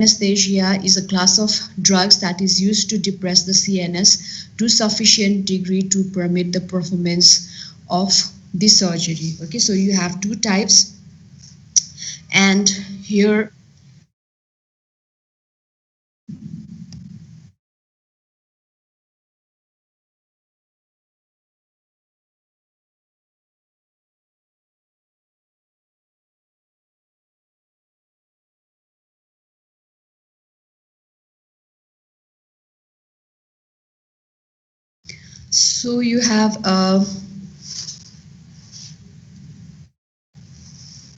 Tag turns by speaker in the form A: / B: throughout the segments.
A: anesthesia is a class of drugs that is used to depress the CNS to sufficient degree to permit the performance of the surgery. Okay, so you have two types, and here so you have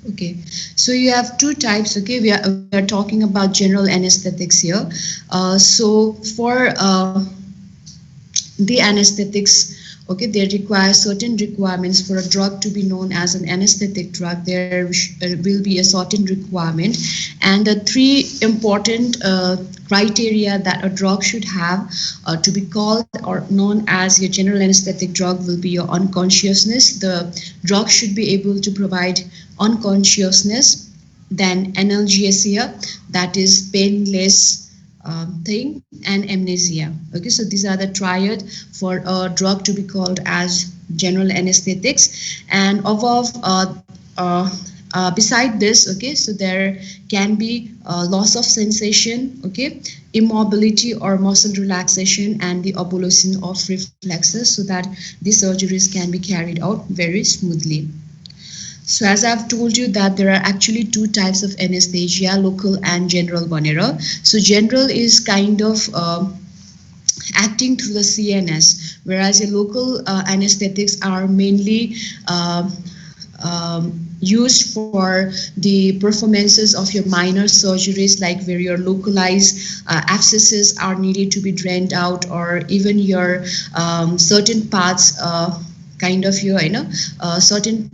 A: okay, so you have two types. Okay, we are talking about general anesthetics here. So for the anesthetics, okay, they require certain requirements for a drug to be known as an anesthetic drug. There will be a certain requirement, and the three important criteria that a drug should have to be called or known as your general anesthetic drug will be your unconsciousness. The drug should be able to provide unconsciousness, then analgesia, that is painless thing, and amnesia. Okay, so these are the triad for a drug to be called as general anesthetics. And above beside this, okay, so there can be loss of sensation, okay, immobility or muscle relaxation, and the abolition of reflexes, so that the surgeries can be carried out very smoothly. So as I've told you that there are actually two types of anesthesia, local and general one. So general is kind of acting through the CNS, whereas your local anesthetics are mainly used for the performances of your minor surgeries, like where your localized abscesses are needed to be drained out, or even your certain parts kind of your certain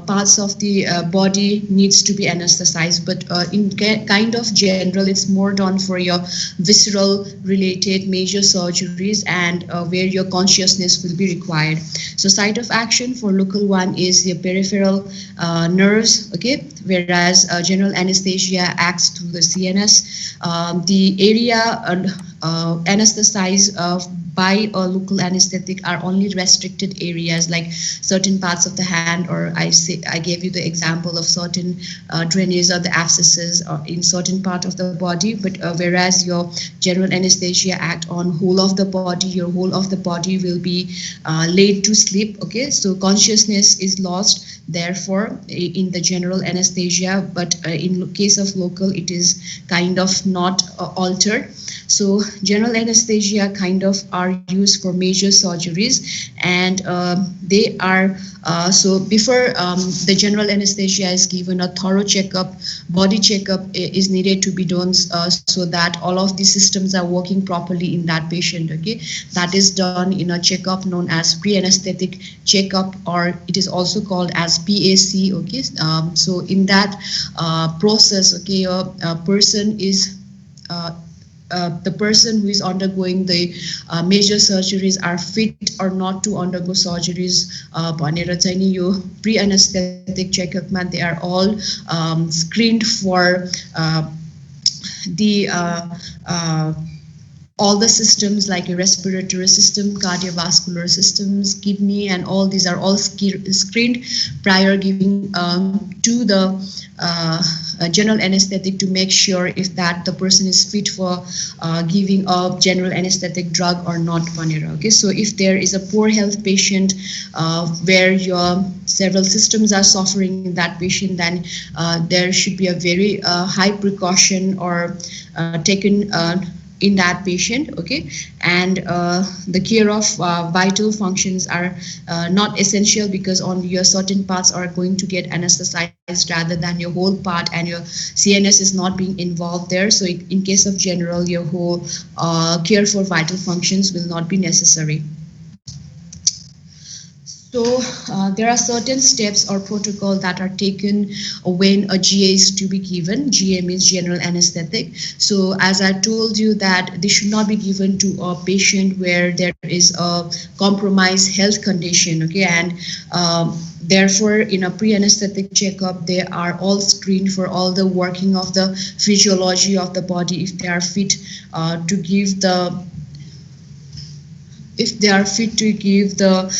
A: parts of the body needs to be anesthetized. But in kind of general, it's more done for your visceral related major surgeries, and where your consciousness will be required. So site of action for local one is the peripheral nerves, okay, whereas general anesthesia acts through the CNS. The area anesthetized by a local anesthetic are only restricted areas, like certain parts of the hand, or I gave you the example of certain drainage of the abscesses or in certain part of the body. But whereas your general anesthesia act on whole of the body, your whole of the body will be laid to sleep. Okay, so consciousness is lost therefore in the general anesthesia, but in case of local it is kind of not altered. So general anesthesia kind of are used for major surgeries, and they are so before the general anesthesia is given, a thorough checkup, body checkup is needed to be done, so that all of the systems are working properly in that patient. Okay, that is done in a checkup known as pre-anesthetic checkup, or it is also called as PAC. Okay, so in that process, okay, a person is the person who is undergoing the major surgeries are fit or not to undergo surgeries. Pre-anesthetic checkup, they are all screened for the all the systems like a respiratory system, cardiovascular systems, kidney, and all these are all screened prior giving to the general anesthetic, to make sure if that the person is fit for giving a general anesthetic drug or not. Okay, so if there is a poor health patient where your several systems are suffering in that patient, then there should be a very high precaution or taken in that patient. Okay, and the care of vital functions are not essential, because only your certain parts are going to get anesthetized rather than your whole part, and your CNS is not being involved there. So in case of general, your whole care for vital functions will not be necessary. So there are certain steps or protocol that are taken when a GA is to be given. GA means general anesthetic. So as I told you that this should not be given to a patient where there is a compromised health condition. Okay, and therefore in a pre-anesthetic checkup they are all screened for all the working of the physiology of the body, if they are fit to give the if they are fit to give the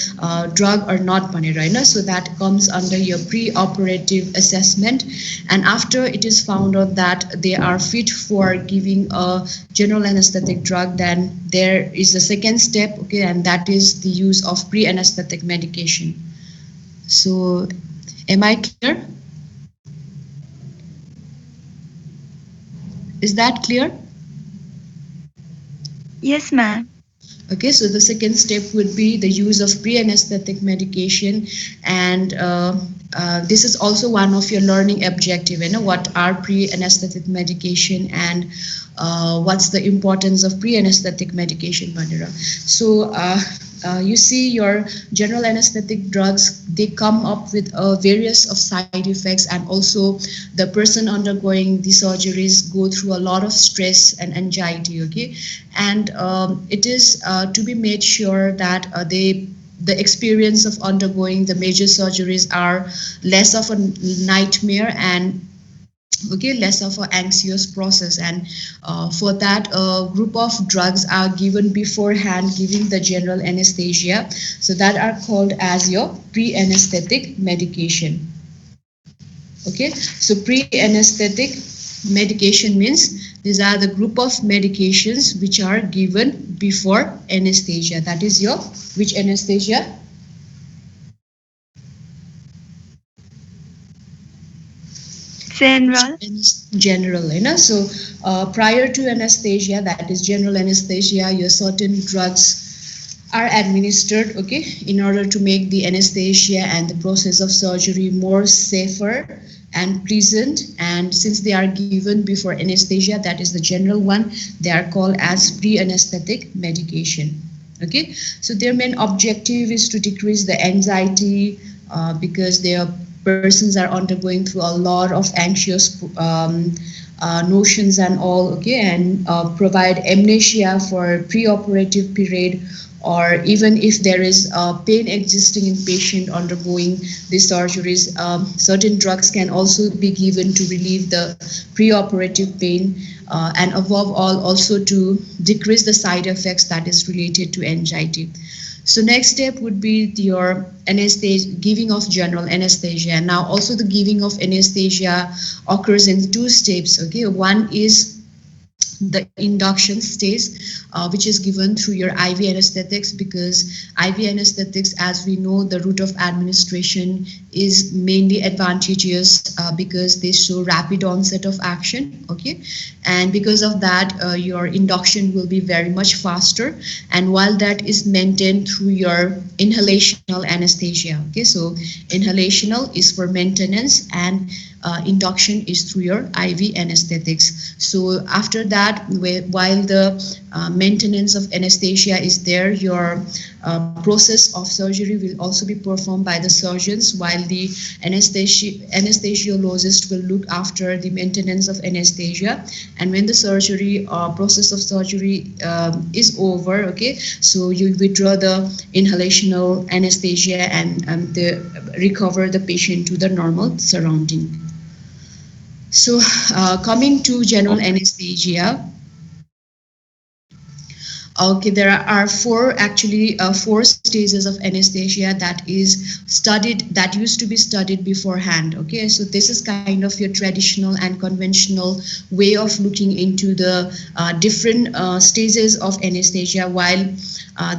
A: drug or not भनेर हैन. So that comes under your pre-operative assessment, and after it is found out that they are fit for giving a general anesthetic drug, then there is a second step, okay, and that is the use of pre-anesthetic medication. So am I clear? Is that clear?
B: Yes, ma'am.
A: Okay, so the second step would be the use of pre-anesthetic medication, and this is also one of your learning objective. You know what are pre-anesthetic medication and what's the importance of pre-anesthetic medication, Manira. So you see your general anesthetic drugs, they come up with various of side effects, and also the person undergoing the surgeries go through a lot of stress and anxiety. Okay, and it is to be made sure that the experience of undergoing the major surgeries are less of a nightmare and okay, less of an anxious process. And for that, a group of drugs are given beforehand giving the general anesthesia, so that are called as your pre-anesthetic medication. Okay, so pre-anesthetic medication means these are the group of medications which are given before anesthesia. That is your which anesthesia?
B: General.
A: General, you know. So prior to anesthesia, that is general anesthesia, your certain drugs are administered, okay, in order to make the anesthesia and the process of surgery more safer and pleasant. And since they are given before anesthesia, that is the general one, they are called as pre-anesthetic medication. Okay, so their main objective is to decrease the anxiety because their persons are undergoing through a lot of anxious notions and all, okay, and provide amnesia for pre-operative period, or even if there is pain existing in patient undergoing these surgeries, certain drugs can also be given to relieve the pre-operative pain, and above all also to decrease the side effects that is related to anxiety. So next step would be your anesthesia, giving of general anesthesia. Now also the giving of anesthesia occurs in two steps. Okay, one is the induction stage, which is given through your IV anesthetics, because IV anesthetics, as we know, the route of administration is mainly advantageous because they show rapid onset of action. Okay, and because of that, your induction will be very much faster, and while that is maintained through your inhalational anesthesia. Okay, so inhalational is for maintenance, and induction is through your IV anesthetics. So after that, while the maintenance of anesthesia is there, your process of surgery will also be performed by the surgeons, while the anesthesiologist will look after the maintenance of anesthesia. And when the surgery process of surgery is over, okay, so you withdraw the inhalational anesthesia and recover the patient to the normal surrounding. So coming to general anesthesia, okay, there are four stages of anesthesia that is studied, that used to be studied beforehand. Okay, so this is kind of your traditional and conventional way of looking into the different stages of anesthesia, while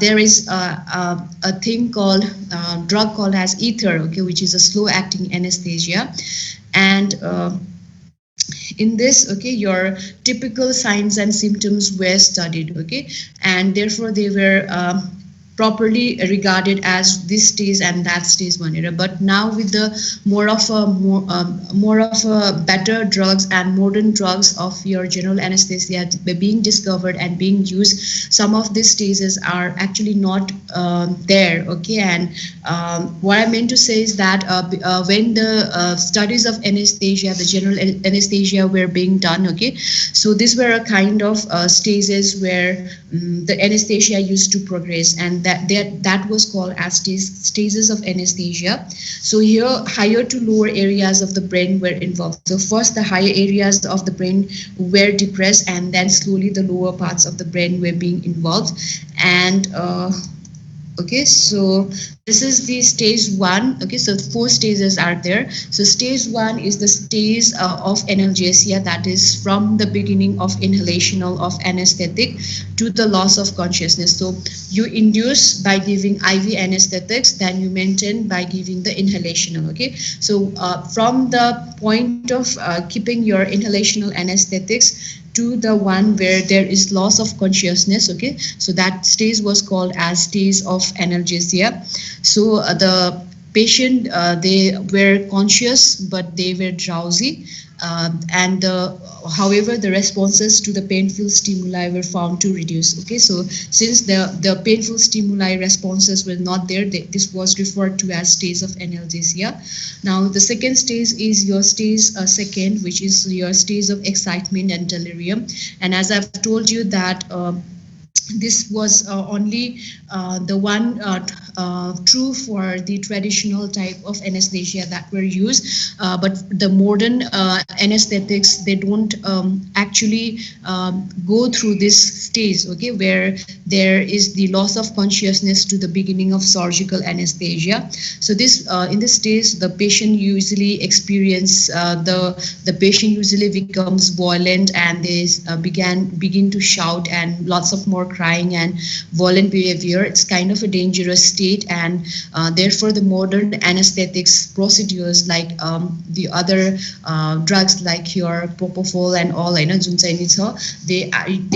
A: there is a thing called drug called as ether, okay, which is a slow acting anesthesia. And in this, okay, your typical signs and symptoms were studied, okay, and therefore they were properly regarded as this stage and that stage manera. But now with the more of a better drugs and modern drugs of your general anesthesia being discovered and being used, some of these stages are actually not there. Okay, and what I meant to say is that when the studies of anesthesia, the general anesthesia were being done, okay, so these were a kind of stages where the anesthesia used to progress, and that was called as stages of anesthesia. So here higher to lower areas of the brain were involved. So first the higher areas of the brain were depressed, and then slowly the lower parts of the brain were being involved. And okay, so this is the stage one. Okay, so 4 stages are there. So stage one is the stage of analgesia, that is from the beginning of inhalational of anesthetic to the loss of consciousness. So you induce by giving IV anesthetics, then you maintain by giving the inhalational. Okay, so from the point of keeping your inhalational anesthetics to the one where there is loss of consciousness, okay, so that stage was called as stage of analgesia. So the patient, they were conscious but they were drowsy, and however the responses to the painful stimuli were found to reduce. Okay, so since the painful stimuli responses were not there, this was referred to as stage of analgesia. Now the second stage is your stage second, which is your stage of excitement and delirium. And as I've told you that this was only the one true for the traditional type of anesthesia that were used, but the modern anesthetics, they don't actually go through this stage, okay, where there is the loss of consciousness to the beginning of surgical anesthesia. So this in this stage the patient usually experience the patient usually becomes violent, and they begin to shout and lots of more crying and violent behavior. It's kind of a dangerous state, and therefore the modern anesthetics procedures like the other drugs like your propofol and all,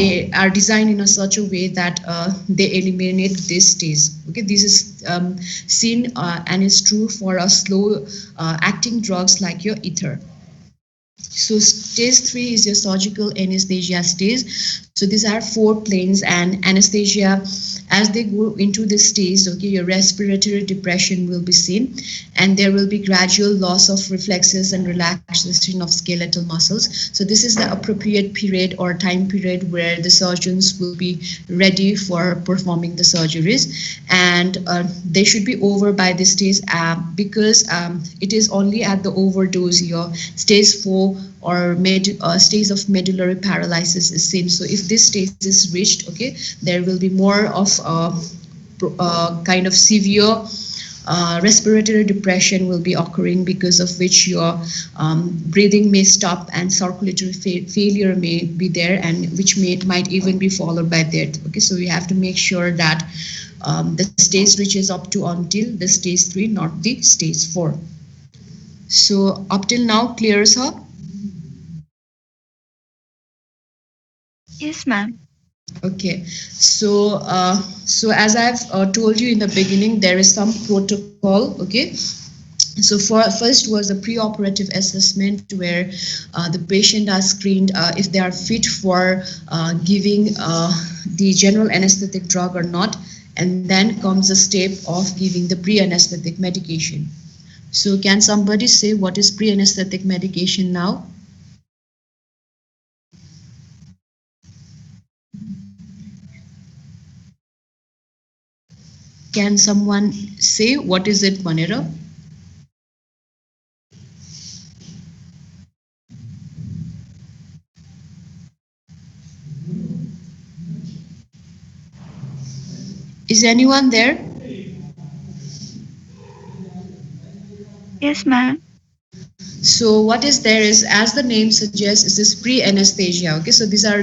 A: they are designed in a such a way that they eliminate this stage. Okay, this is seen and is true for a slow acting drugs like your ether. So stage 3 is your surgical anesthesia stage. So these are 4 planes, and anesthesia, as they go into this stage, okay, your respiratory depression will be seen, and there will be gradual loss of reflexes and relaxation of skeletal muscles. So this is the appropriate period or time period where the surgeons will be ready for performing the surgeries, and they should be over by this stage because it is only at the overdose your stage 4 or stage of medullary paralysis is seen. So if this stage is reached, okay, there will be more of kind of severe respiratory depression will be occurring, because of which your breathing may stop and circulatory failure may be there, and which might even be followed by death. Okay, so we have to make sure that the stage reaches up to until the stage 3, not the stage 4. So up till now, clear, sir?
B: Yes, ma'am.
A: Okay, so so as I've told you in the beginning, there is some protocol. Okay, so first was the pre-operative assessment, where the patient are screened if they are fit for giving the general anesthetic drug or not, and then comes the step of giving the pre-anesthetic medication. So can somebody say what is pre-anesthetic medication now? Can someone say what is it, Manira? Is anyone there?
B: Yes, ma'am.
A: So what is there is, as the name suggests, is this pre-anesthesia. Okay, so these are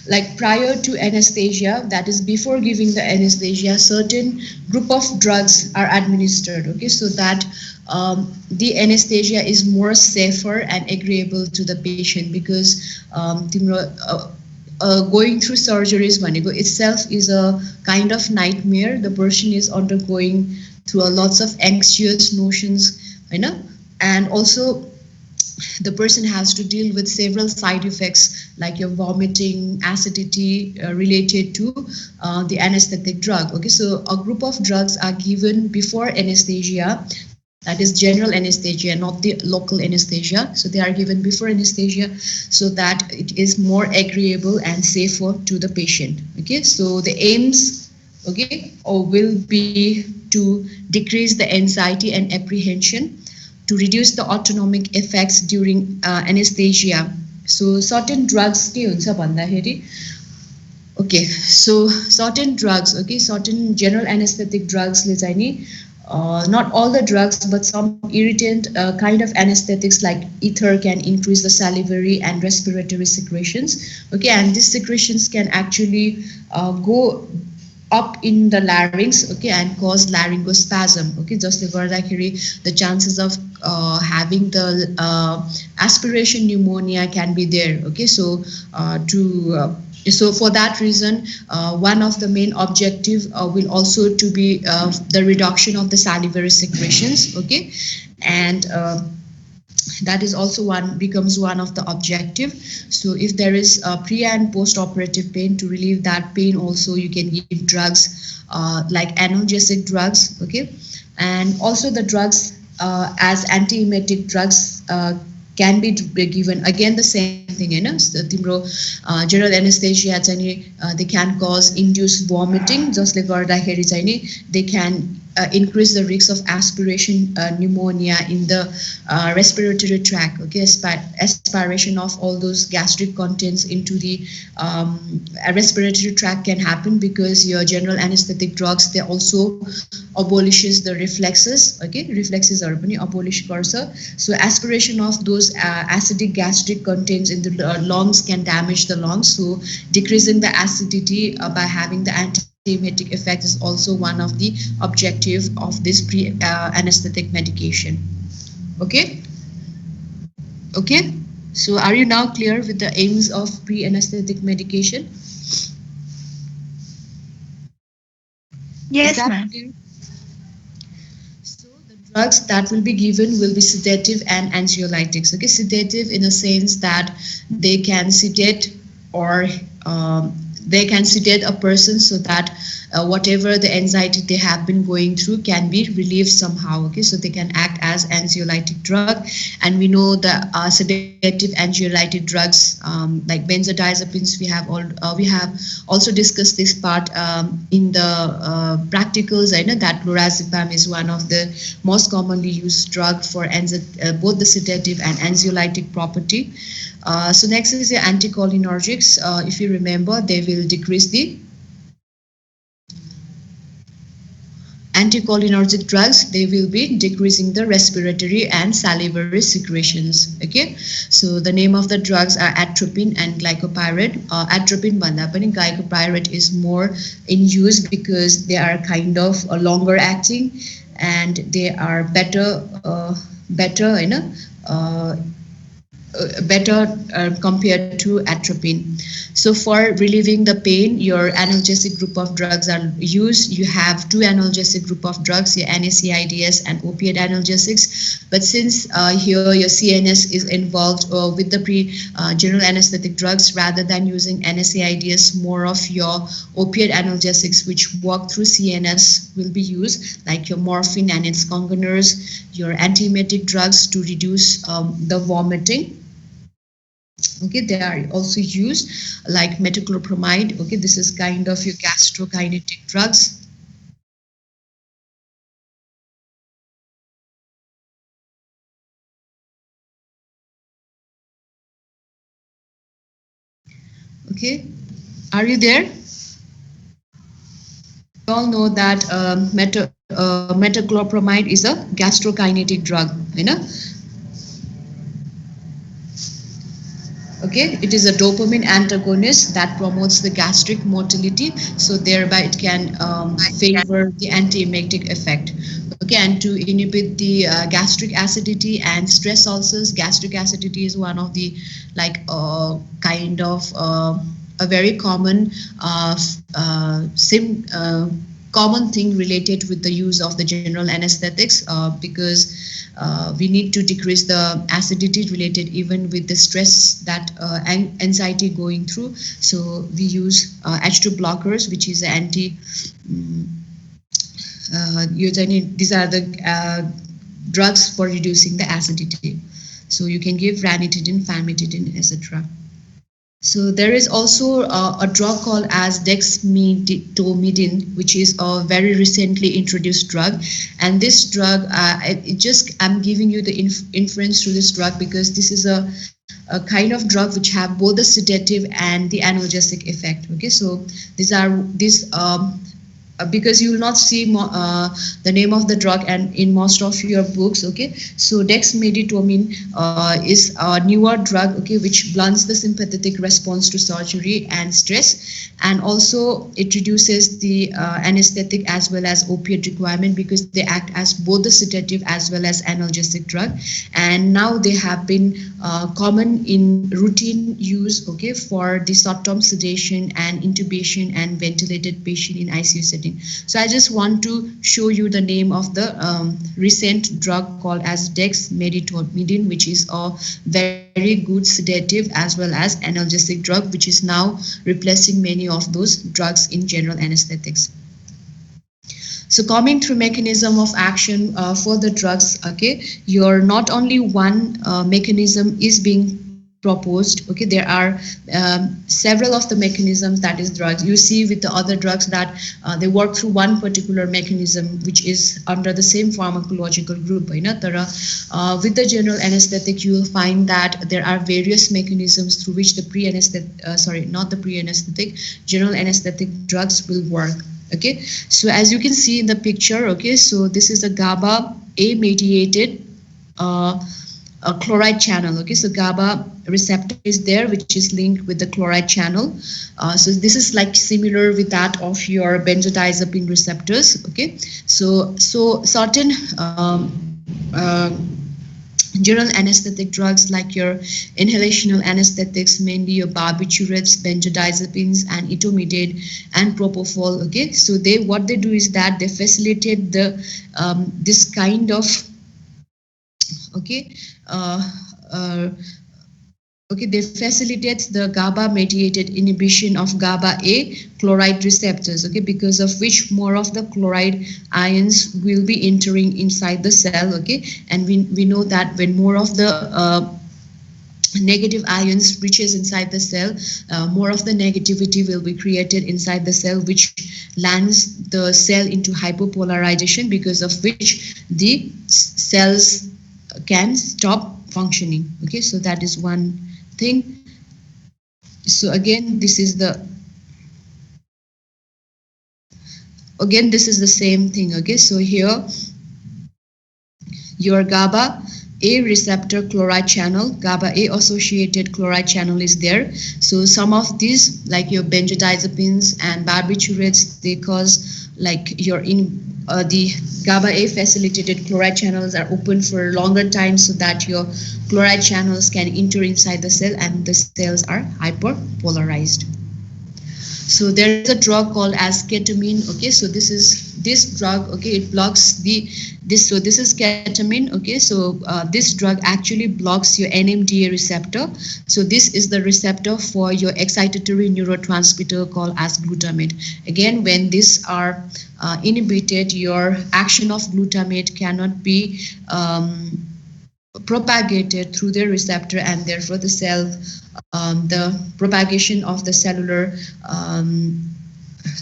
A: like prior to anesthesia, that is before giving the anesthesia, certain group of drugs are administered. Okay, so that the anesthesia is more safer and agreeable to the patient, because going through surgeries भनेको itself is a kind of nightmare. The person is undergoing through a lots of anxious notions, you know, and also the person has to deal with several side effects like your vomiting, acidity related to the anesthetic drug. Okay, so a group of drugs are given before anesthesia, that is general anesthesia, not the local anesthesia. So they are given before anesthesia so that it is more agreeable and safer to the patient. Okay, so the aims, okay, or will be to decrease the anxiety and apprehension, to reduce the autonomic effects during anesthesia. So certain drugs के हुन्छ भन्दाखेरि, okay, so certain drugs, okay, certain general anesthetic drugs ले चाहिँ नि not all the drugs but some irritant kind of anesthetics like ether can increase the salivary and respiratory secretions. Okay, and these secretions can actually go up in the larynx, okay, and cause laryngospasm. Okay, जसले गर्दाखेरि the chances of having the aspiration pneumonia can be there. Okay, so so for that reason, one of the main objective will also to be the reduction of the salivary secretions. Okay, and that is also becomes one of the objective. So if there is pre and post operative pain, to relieve that pain also you can give drugs like analgesic drugs. Okay, and also the drugs as antiemetic drugs can be given, again the same thing, you know, so general anesthesia they can cause induced vomiting, जसले गर्दाखेरि चाहिँ नि they can increase the risk of aspiration pneumonia in the respiratory tract. Okay, aspiration of all those gastric contents into the respiratory tract can happen because your general anesthetic drugs, they also abolishes the reflexes. Okay, reflexes are पनि abolish गर्छ. So aspiration of those acidic gastric contents in the lungs can damage the lungs. So decreasing the acidity by having the antiemetic effect is also one of the objective of this pre-anesthetic medication. Okay? Okay? So are you now clear with the aims of pre-anesthetic medication?
B: Yes, ma'am.
A: So the drugs that will be given will be sedative and anxiolytics. Okay, sedative in a sense that they can sedate or they can sedate a person so that whatever the anxiety they have been going through can be relieved somehow. Okay, so they can act as anxiolytic drug, and we know the sedative anxiolytic drugs like benzodiazepines. We have also discussed this part in the practicals. I know that lorazepam is one of the most commonly used drug for both the sedative and anxiolytic property. So next is the anticholinergics. If you remember, they will decrease the anticholinergic drugs. They will be decreasing the respiratory and salivary secretions. Okay, so the name of the drugs are atropine and glycopyrrolate. Atropine bhanda pani glycopyrrolate is more in use because they are kind of longer acting and they are better, you know, better compared to atropine. So for relieving the pain, your analgesic group of drugs are used. You have two analgesic group of drugs, your NSAIDs and opiate analgesics. But since here your CNS is involved with the general anesthetic drugs, rather than using NSAIDs, more of your opiate analgesics which work through CNS will be used, like your morphine and its congeners, your antiemetic drugs to reduce the vomiting. Okay, they are also used like metoclopramide. Okay, this is kind of your gastrokinetic drugs. Okay, are you there? You all know that metoclopramide is a gastrokinetic drug, you know. Okay, it is a dopamine antagonist that promotes the gastric motility, so thereby it can favor the antiemetic effect. Okay, and to inhibit the gastric acidity and stress ulcers. Gastric acidity is one of the like kind of a very common common thing related with the use of the general anesthetics, because we need to decrease the acidity related even with the stress that anxiety going through. So we use H2 blockers, which is anti these are the drugs for reducing the acidity. So you can give ranitidine, famotidine, etc. So there is also a drug called as dexmedetomidine, which is a very recently introduced drug. And this drug, I'm giving you the inference to this drug because this is a kind of drug which have both the sedative and the analgesic effect. Okay, so these because you will not see the name of the drug and in most of your books. Okay, so dexmedetomidine is a newer drug, okay, which blunts the sympathetic response to surgery and stress, and also it reduces the anesthetic as well as opiate requirement because they act as both the sedative as well as analgesic drug. And now they have been common in routine use, okay, for the short-term sedation and intubation and ventilated patient in ICU setting. So I just want to show you the name of the recent drug called as dexmedetomidine, which is a very good sedative as well as analgesic drug, which is now replacing many of those drugs in general anesthetics. So coming through mechanism of action for the drugs, okay, you're not only one mechanism is being proposed. Okay, there are several of the mechanisms that is drugs. You see with the other drugs that they work through one particular mechanism which is under the same pharmacological group. With the general anesthetic, you will find that there are various mechanisms through which the general anesthetic drugs will work. Okay, so as you can see in the picture, okay, so this is a GABA A mediated a chloride channel. Okay, so GABA receptor is there which is linked with the chloride channel. So this is like similar with that of your benzodiazepine receptors. Okay, so certain general anesthetic drugs like your inhalational anesthetics, mainly your barbiturates, benzodiazepines, and etomidate and propofol. Okay, so what they do is that they facilitate the this kind of they facilitate the GABA mediated inhibition of GABA A chloride receptors, okay, because of which more of the chloride ions will be entering inside the cell. Okay, and we know that when more of the negative ions reaches inside the cell, more of the negativity will be created inside the cell, which lands the cell into hypopolarization, because of which the cells can stop functioning. Okay, so that is one thing. So again, this is the same thing. Okay, so here your GABA A receptor chloride channel, GABA A associated chloride channel is there. So some of these, like your benzodiazepines and barbiturates, they cause like the GABA A facilitated chloride channels are open for longer time so that your chloride channels can enter inside the cell and the cells are hyperpolarized. So there is a drug called as ketamine. Okay, so this drug, okay, it blocks this is ketamine. Okay, so this drug actually blocks your NMDA receptor. So this is the receptor for your excitatory neurotransmitter called as glutamate. Again, when these are inhibited, your action of glutamate cannot be propagated through the receptor, and therefore the cell, the propagation of the cellular,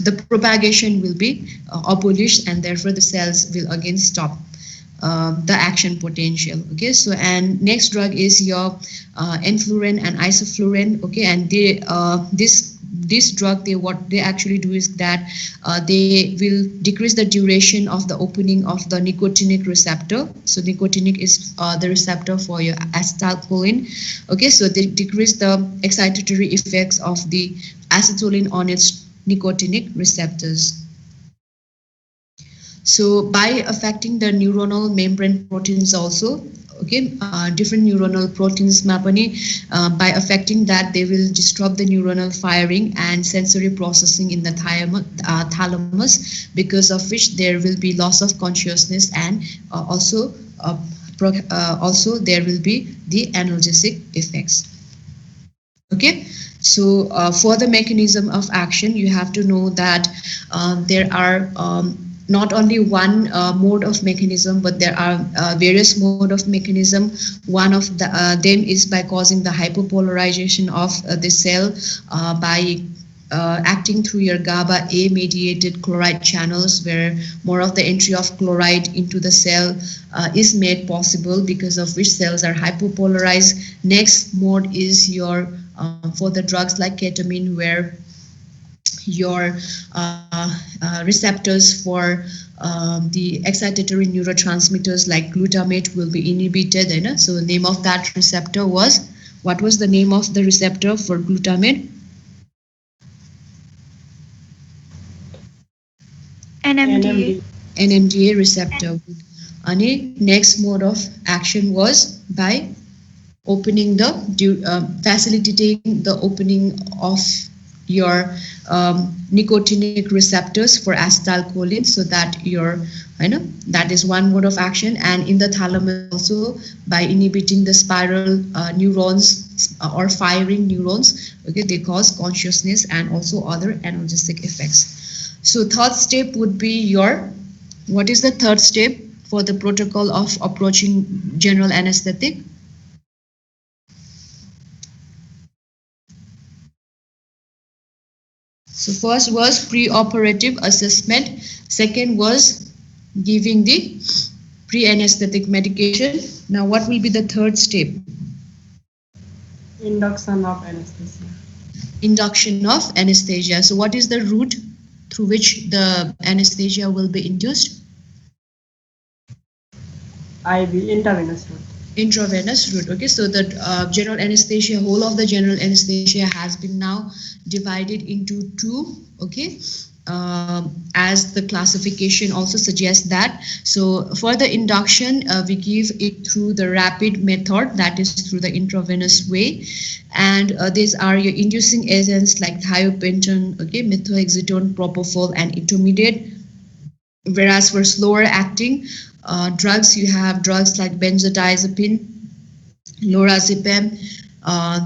A: the propagation will be abolished, and therefore the cells will again stop the action potential. Okay, so and next drug is your enflurane and isoflurane. Okay, and this drug, what they actually do is that they will decrease the duration of the opening of the nicotinic receptor. So nicotinic is the receptor for your acetylcholine. Okay, so they decrease the excitatory effects of the acetylcholine on its nicotinic receptors. So by affecting the neuronal membrane proteins also, okay, different neuronal proteins ma pani, by affecting that they will disrupt the neuronal firing and sensory processing in the thalamus, because of which there will be loss of consciousness, and uh, also there will be the analgesic effects. Okay, so for the mechanism of action, you have to know that there are not only one mode of mechanism, but there are various mode of mechanism. One of them is by causing the hypopolarization of the cell by acting through your GABA A mediated chloride channels, where more of the entry of chloride into the cell is made possible, because of which cells are hypopolarized. Next mode is your for the drugs like ketamine, where your receptors for the excitatory neurotransmitters like glutamate will be inhibited. So the name of that receptor was, what was the name of the receptor for glutamate?
B: NMDA.
A: NMDA receptor. And next mode of action was by opening the facilitating the opening of your nicotinic receptors for acetylcholine, so that your that is one mode of action. And in the thalamus also, by inhibiting the spiral neurons or firing neurons, okay, they cause consciousness and also other analgesic effects. So third step would be your, what is the third step for the protocol of approaching general anesthetic? So first was pre-operative assessment, second was giving the pre-anesthetic medication. Now what will be the third step?
C: Induction of anesthesia.
A: Induction of anesthesia. So what is the route through which the anesthesia will be induced?
C: IV, intravenous route.
A: Intravenous route. Okay, so the general anesthesia, whole of the general anesthesia has been now divided into two. Okay, as the classification also suggests that. So for the induction, we give it through the rapid method, that is through the intravenous way. And these are your inducing agents like thiopentone, okay, methoxytone, propofol, and intermediate. Whereas for slower acting drugs, you have drugs like benzodiazepine, lorazepam,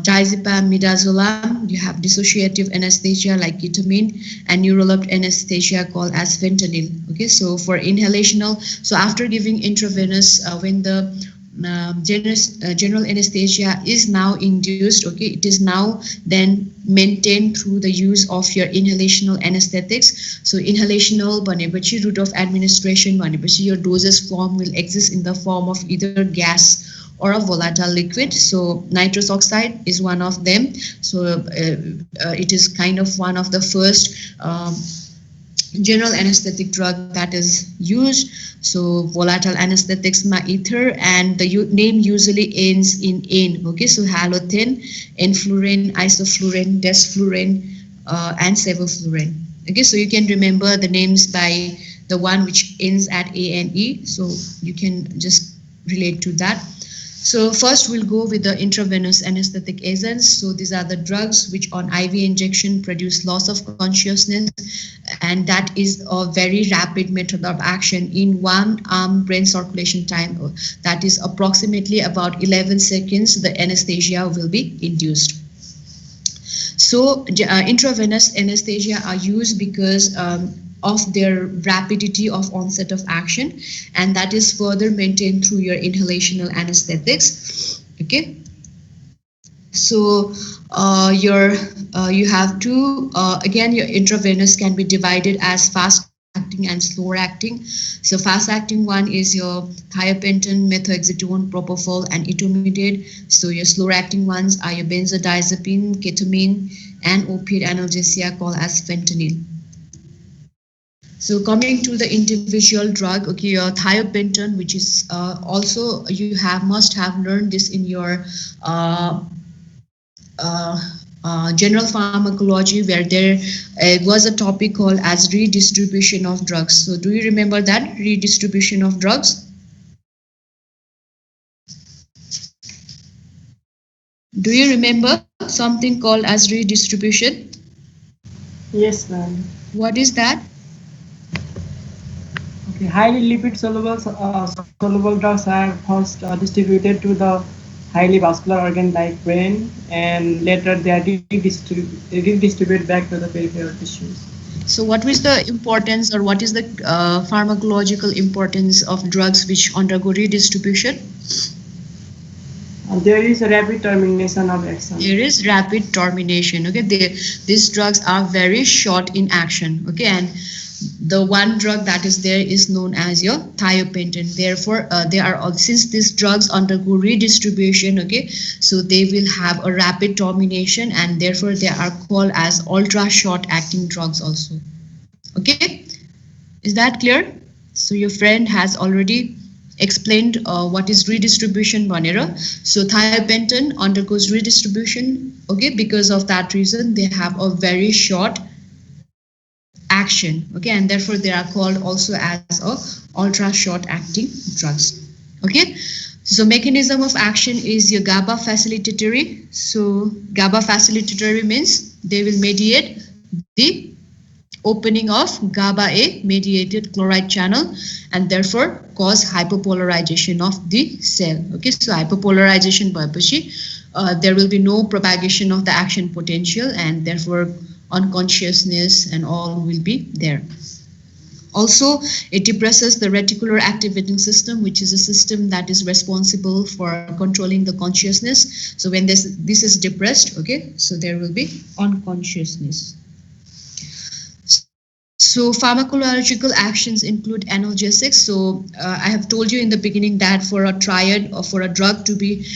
A: diazepam, midazolam. You have dissociative anesthesia like ketamine, and neurologic anesthesia called as fentanyl. Okay, so for inhalational, so after giving intravenous, when the general anesthesia is now induced, okay, it is now then maintained through the use of your inhalational anesthetics. So inhalational भनेपछि route of administration भनेपछि your dosage form will exist in the form of either gas or a volatile liquid. So nitrous oxide is one of them. So it is kind of one of the first general anesthetic drug that is used. So volatile anesthetics ma ether, and the name usually ends in N. Okay, so halothane, enflurane, isoflurane, desflurane, and sevoflurane. Okay, so you can remember the names by the one which ends at A and E. So you can just relate to that. So first we'll go with the intravenous anesthetic agents. So these are the drugs which on IV injection produce loss of consciousness, and that is a very rapid method of action in 1 arm brain circulation time. That is approximately about 11 seconds the anesthesia will be induced. So intravenous anesthesia are used because of their rapidity of onset of action, and that is further maintained through your inhalational anesthetics. Okay, so you have to again, your intravenous can be divided as fast acting and slower acting. So fast acting one is your thiopentone, methoxytone, propofol, and intermediate. So your slower acting ones are your benzodiazepine, ketamine, and opiate analgesia called as fentanyl. So coming to the individual drug, okay, your thiopentone, which is also you must have learned this in your general pharmacology, where there was a topic called as redistribution of drugs. So do you remember that redistribution of drugs? Do you remember something called as redistribution?
C: Yes, ma'am.
A: What is that?
C: Okay, highly lipid soluble drugs are first distributed to the highly vascular organ like brain, and later they are redistributed back to the peripheral tissues.
A: So, what is the importance or what is the pharmacological importance of drugs which undergo redistribution?
C: There is a rapid termination of action.
A: There is rapid termination. Okay, these drugs are very short in action. Okay, and the one drug that is there is known as your thiopentin. Therefore, they are all, since these drugs undergo redistribution. Okay, so they will have a rapid termination, and therefore they are called as ultra short acting drugs also. Okay, is that clear? So your friend has already explained what is redistribution vanera. So thiopentin undergoes redistribution. Okay, because of that reason they have a very short action. Okay, and therefore they are called also as a ultra short acting drugs. Okay, so mechanism of action is your GABA facilitatory. So GABA facilitatory means they will mediate the opening of GABA A mediated chloride channel, and therefore cause hyperpolarization of the cell. Okay, so hyperpolarization bhayeपछि there will be no propagation of the action potential, and therefore unconsciousness and all will be there. Also, it depresses the reticular activating system, which is a system that is responsible for controlling the consciousness. So when this is depressed, okay, so there will be unconsciousness. So pharmacological actions include analgesics. So I have told you in the beginning that for a triad or for a drug to be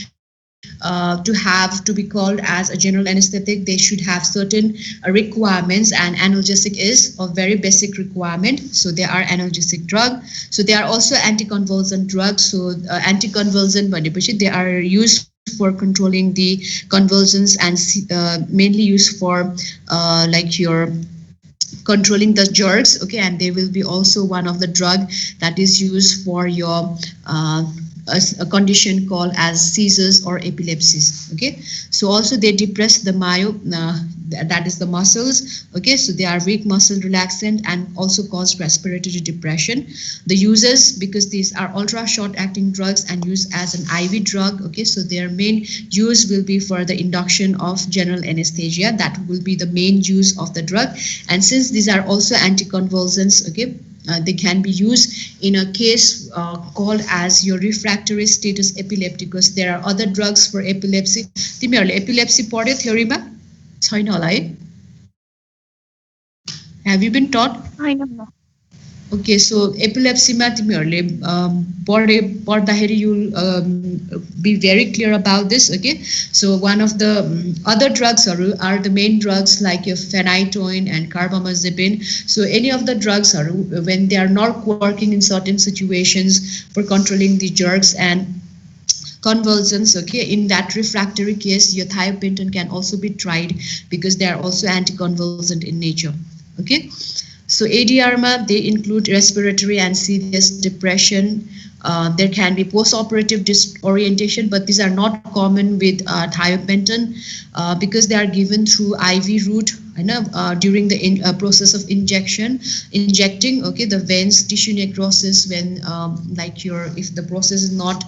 A: to be called as a general anesthetic, they should have certain requirements, and analgesic is a very basic requirement. So they are analgesic drug. So they are also anticonvulsant drugs. So anticonvulsant भनेपछि they are used for controlling the convulsions, and mainly used for like your controlling the jerks. Okay, and they will be also one of the drug that is used for your a condition called as seizures or epilepsies. Okay, so also they depress the that is the muscles. Okay, so they are weak muscle relaxant and also cause respiratory depression. The uses, because these are ultra short acting drugs and used as an IV drug. Okay, so their main use will be for the induction of general anesthesia. That will be the main use of the drug. And since these are also anticonvulsants, okay, they can be used in a case called as your refractory status epilepticus. There are other drugs for epilepsy. तिमीहरूले epilepsy पढ्यो theory-मा? छैन होला है? Have you been taught? Okay, so epilepsy-मा तिमीहरूले पढ्दाखेरि you'll be very clear about this. Okay, so one of the other drugs are the main drugs like your phenytoin and carbamazepine. So any of the drugs are when they are not working in certain situations for controlling the jerks and convulsions. Okay, in that refractory case, your thiopentin can also be tried because they are also anticonvulsant in nature. Okay, so ADR-ma they include respiratory and serious depression. There can be post-operative disorientation, but these are not common with thiopentin because they are given through IV route. During the process of injecting, okay, the veins, tissue necrosis when if the process is not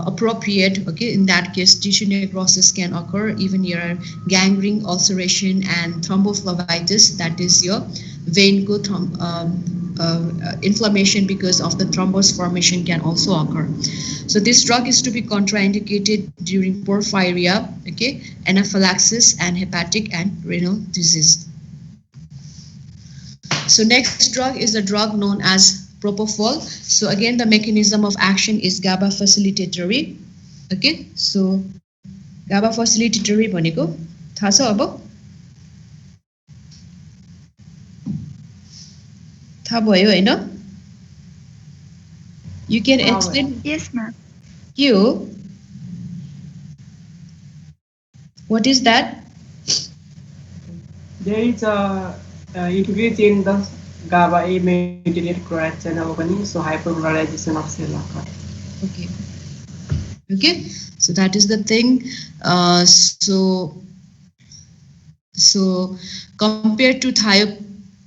A: appropriate, okay, in that case tissue necrosis can occur, even your gangrene, ulceration, and thrombophlebitis, that is your vein inflammation because of the thrombus formation can also occur. So this drug is to be contraindicated during porphyria, okay, anaphylaxis, and hepatic and renal disease. So next drug is a drug known as propofol. So again, the mechanism of action is GABA facilitatory. Okay, so GABA facilitatory भनेको थाहा छ अब? थाहा भयो हैन? You can explain.
B: Yes, ma'am.
A: के हो? What is that?
C: There is a increase in the GABA A mediated chloride channel opening, so hyperpolarization of cell occurs.
A: Okay, Okay, so that is the thing. So compared to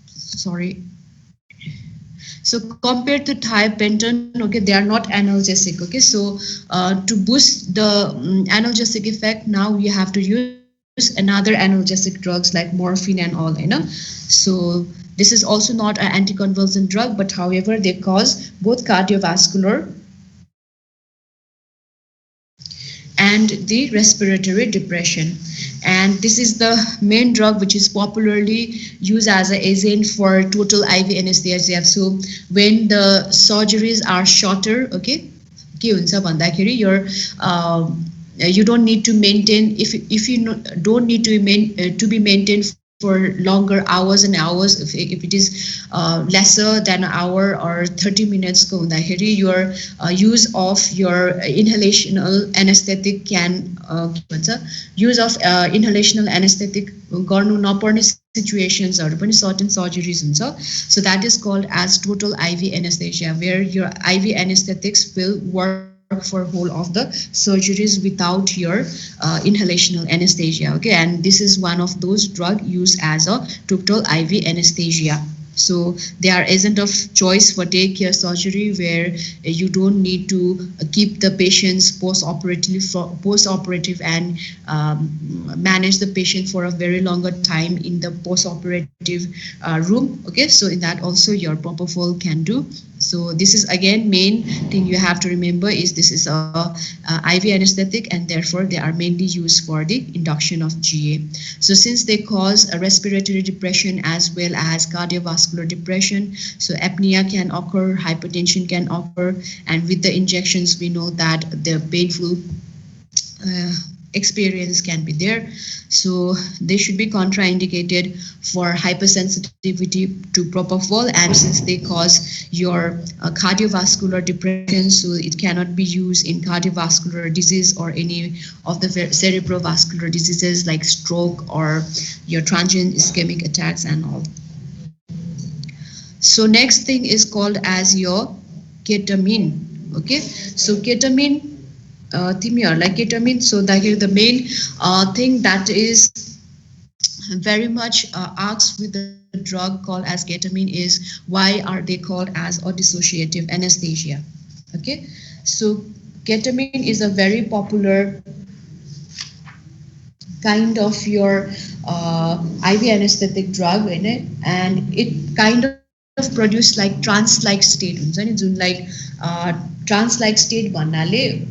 A: sorry, so compared to thiopentin, okay, they are not analgesic. Okay, so to boost the analgesic effect, now we have to use another analgesic drugs like morphine and all, so this is also not an anticonvulsant drug, but however they cause both cardiovascular and the respiratory depression. And this is the main drug which is popularly used as an agent for total IV anesthesia. So when the surgeries are shorter, okay, के हुन्छ भन्दाखेरि you don't need to maintain, if you don't need to be maintained for longer hours and hours, if it is lesser than an hour or 30 minutes को हुँदाखेरि your use of your inhalational anesthetic can के भन्छ use of inhalational anesthetic गर्नु नपर्ने situationsहरु पनि certain surgeries हुन्छ. So that is called as total IV anesthesia, where your IV anesthetics will work for whole of the surgeries without your inhalational anesthesia. Okay, and this is one of those drug used as a total IV anesthesia. So they are agent of choice for day care surgery, where you don't need to keep the patients post-operative and manage the patient for a very longer time in the post-operative room. Okay, so in that also your propofol can do. So this is again main thing you have to remember is this is a IV anesthetic, and therefore they are mainly used for the induction of GA. So since they cause a respiratory depression as well as cardiovascular depression, so apnea can occur, hypertension can occur, and with the injections we know that the painful experience can be there. So they should be contraindicated for hypersensitivity to propofol, and since they cause your cardiovascular depression, so it cannot be used in cardiovascular disease or any of the cerebrovascular diseases like stroke or your transient ischemic attacks and all. So next thing is called as your ketamine. Okay, so ketamine like ketamine, so that is the main thing that is very much asked with the drug called as ketamine is why are they called as a dissociative anesthesia. Okay, so ketamine is a very popular kind of your IV anesthetic drug in it, and it kind of produce like trance-like state हुन्छ नि, जुन like trance-like state भन्नाले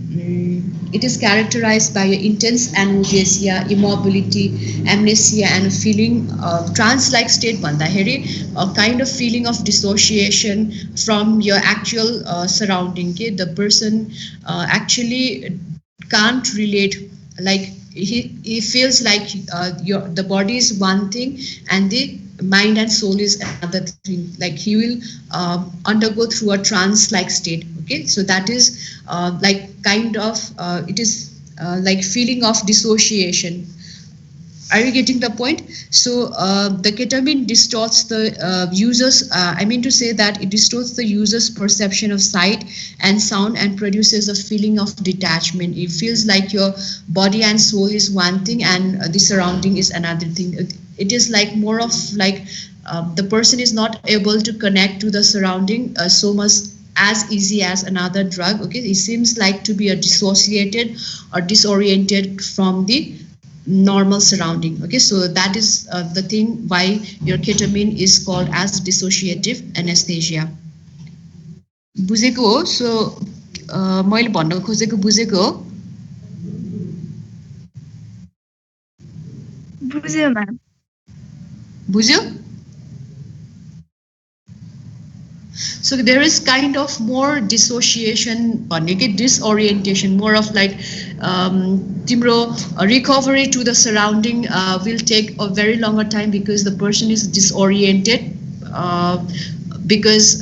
A: it is characterized by intense analgesia, immobility, amnesia, and a feeling of trance-like state भन्दाखेरि a kind of feeling of dissociation from your actual surrounding. Okay, the person actually can't relate, like he feels like the body is one thing and the mind and soul is another thing, like he will undergo through a trance like state. Okay, so that is like kind of it is like feeling of dissociation. Are you getting the point? So the ketamine distorts the user's, I mean to say that it distorts the user's perception of sight and sound and produces a feeling of detachment. It feels like your body and soul is one thing and the surrounding is another thing. It is like more of like the person is not able to connect to the surrounding so much as easy as another drug. Okay, it seems like to be a dissociated or disoriented from the normal surrounding. Okay, so that is the thing why your ketamine is called as dissociative anesthesia. बुझेको हो? So मैले भन्न खोजेको बुझेको हो?
B: बुझ्यो ma'am.
A: बुझ्यो? So there is kind of more dissociation, disorientation, more of like timro recovery to the surrounding will take a very longer time because the person is disoriented because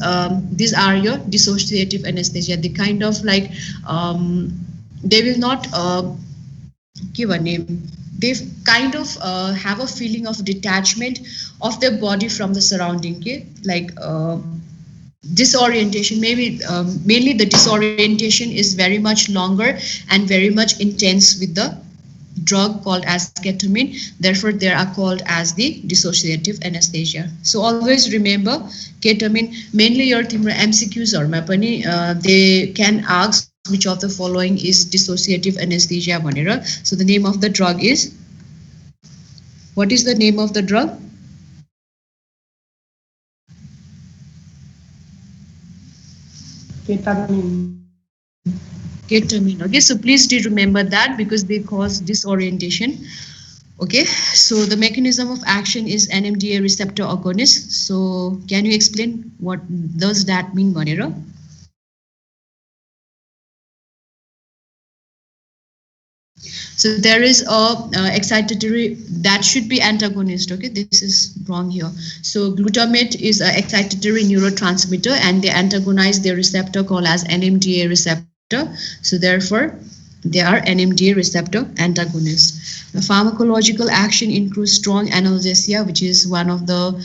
A: these are your dissociative anesthesia. They kind of like they will not give a name. They kind of have a feeling of detachment of their body from the surrounding. Okay? Like disorientation, maybe mainly the disorientation is very much longer and very much intense with the drug called as ketamine. Therefore, they are called as the dissociative anesthesia. So always remember, ketamine, mainly your MCQs or they can ask which of the following is dissociative anesthesia bhanera. So the name of the drug is, what is the name of the drug?
C: Ketamine.
A: Ketamine. Okay, so please do remember that because they cause disorientation. Okay, so the mechanism of action is NMDA receptor agonist. So can you explain what does that mean, Vanira? So there is a excitatory that should be antagonist. Okay, this is wrong here. So glutamate is an excitatory neurotransmitter, and they antagonize their receptor called as NMDA receptor. So therefore, they are NMDA receptor antagonists. The pharmacological action includes strong analgesia, which is one of the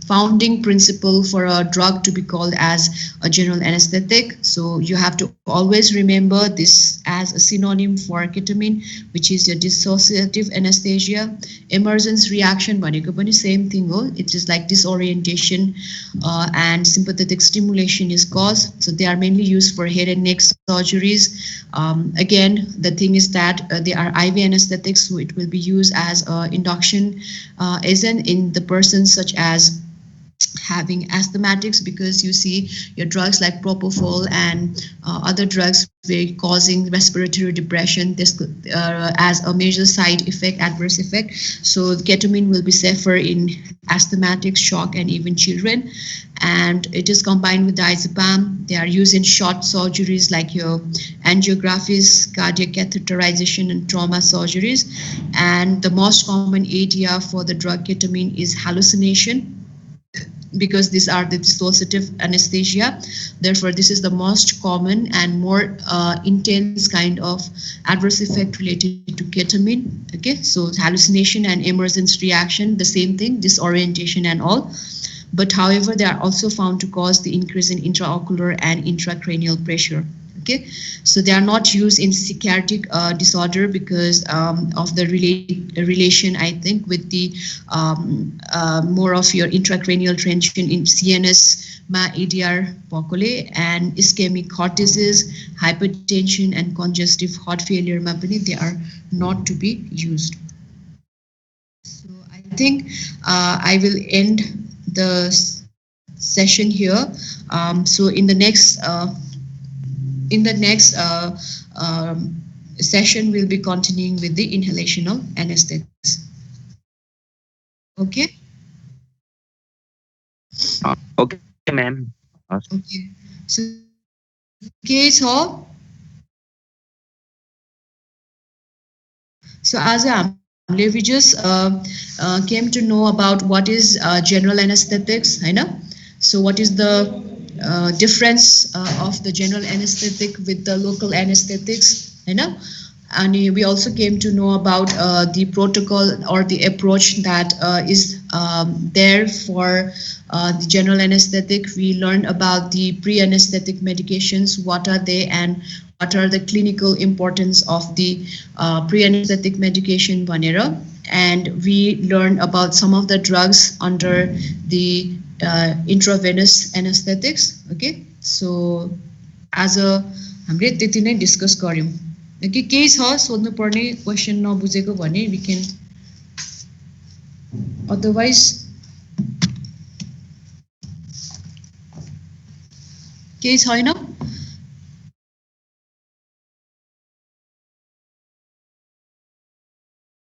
A: founding principle for a drug to be called as a general anesthetic. So you have to always remember this as a synonym for ketamine, which is your dissociative anesthesia. Emergence reaction, same thing. It is like disorientation and sympathetic stimulation is caused. So they are mainly used for head and neck surgeries. Again, the thing is that they are IV anesthetics, so it will be used as induction agent in the persons such as having asthmatics, because you see your drugs like propofol and other drugs were causing respiratory depression. This as a major side effect, adverse effect. So ketamine will be safer in asthmatics, shock, and even children. And it is combined with diazepam. They are used in short surgeries like your angiographies, cardiac catheterization, and trauma surgeries. And the most common ADR for the drug ketamine is hallucination, because these are the dissociative anesthesia. Therefore, this is the most common and more intense kind of adverse effect related to ketamine. Okay, so hallucination and emergence reaction, the same thing, disorientation and all. But however, they are also found to cause the increase in intraocular and intracranial pressure. Okay, so they are not used in psychiatric disorder because of the relation, I think, with the more of your intracranial tension in CNS ma ADR pokole and ischemic heart disease, hypertension, and congestive heart failure ma pani they are not to be used. So I think I will end the session here. So in the next session, we'll be continuing with the inhalational anesthetics. Okay?
D: Okay, ma'am.
A: Okay. So, case ho. So as we just came to know about what is general anesthetics, I know. So what is the difference of the general anesthetic with the local anesthetics, I know. And we also came to know about the protocol or the approach that is there for the general anesthetic. We learned about the pre-anesthetic medications, what are they, and what are the clinical importance of the pre-anesthetic medication Vanera. And we learned about some of the drugs under the intravenous anesthetics. Okay, so as a हामीले त्यति नै discuss गऱ्यौँ. के केही छ सोध्नु पर्ने question नबुझेको भने वी क्यान, अदरवाइज केही छैन.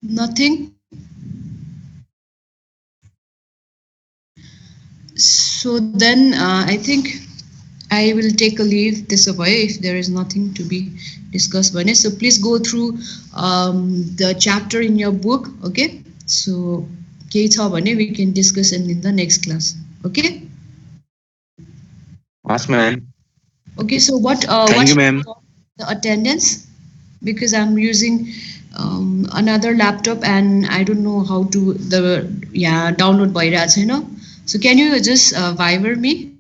A: Nothing. So then I think I will take a leave this away if there is nothing to be discussed. So please go through the chapter in your book. Okay. So we can discuss in the next class. Okay.
D: Yes, ma'am.
A: Okay. So what?
D: Thank you, ma'am.
A: The attendance, because I'm using another laptop and I don't know how to download by that, you know. So can you just viber me?